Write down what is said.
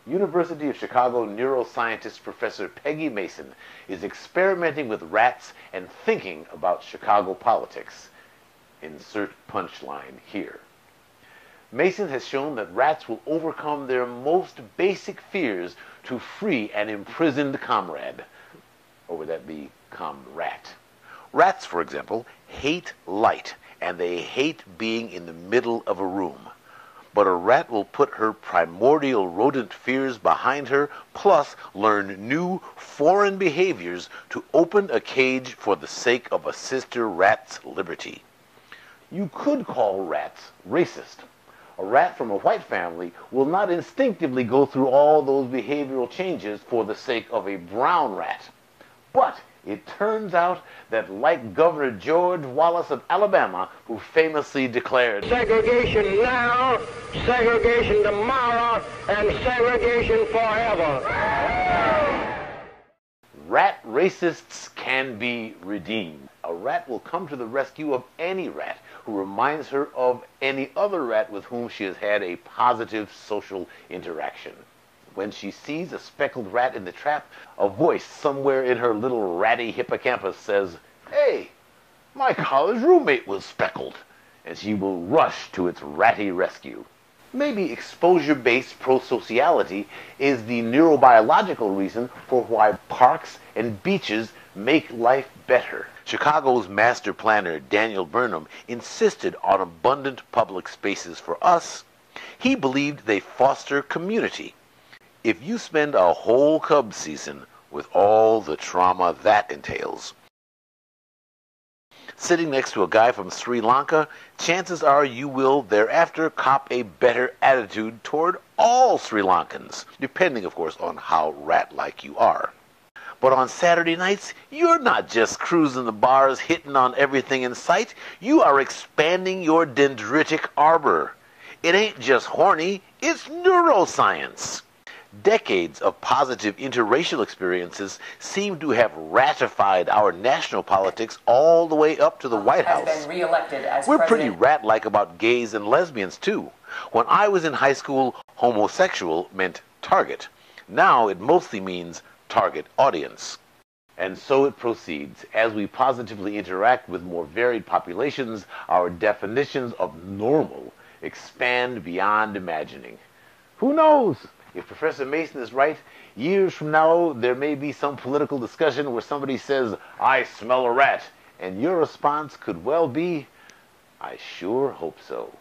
University of Chicago neuroscientist Professor Peggy Mason is experimenting with rats and thinking about Chicago politics. Insert punchline here. Mason has shown that rats will overcome their most basic fears to free an imprisoned comrade. Or would that be comrat? Rats, for example, hate light, and they hate being in the middle of a room. But a rat will put her primordial rodent fears behind her, plus learn new foreign behaviors to open a cage for the sake of a sister rat's liberty. You could call rats racist. A rat from a white family will not instinctively go through all those behavioral changes for the sake of a brown rat. But it turns out that, like Governor George Wallace of Alabama, who famously declared, "Segregation now, segregation tomorrow, and segregation forever," rat racists can be redeemed. A rat will come to the rescue of any rat who reminds her of any other rat with whom she has had a positive social interaction. When she sees a speckled rat in the trap, a voice somewhere in her little ratty hippocampus says, "Hey, my college roommate was speckled," and she will rush to its ratty rescue. Maybe exposure-based prosociality is the neurobiological reason for why parks and beaches make life better. Chicago's master planner, Daniel Burnham, insisted on abundant public spaces for us. He believed they foster community. If you spend a whole Cubs season with all the trauma that entails, sitting next to a guy from Sri Lanka, chances are you will thereafter cop a better attitude toward all Sri Lankans, depending, of course, on how rat-like you are. But on Saturday nights, you're not just cruising the bars, hitting on everything in sight. You are expanding your dendritic arbor. It ain't just horny, it's neuroscience. Decades of positive interracial experiences seem to have ratified our national politics all the way up to the White House. Has been re-elected as We're president. pretty rat-like about gays and lesbians, too. When I was in high school, homosexual meant target. Now it mostly means target audience. And so it proceeds. As we positively interact with more varied populations, our definitions of normal expand beyond imagining. Who knows? If Professor Mason is right, years from now there may be some political discussion where somebody says, "I smell a rat," and your response could well be, "I sure hope so."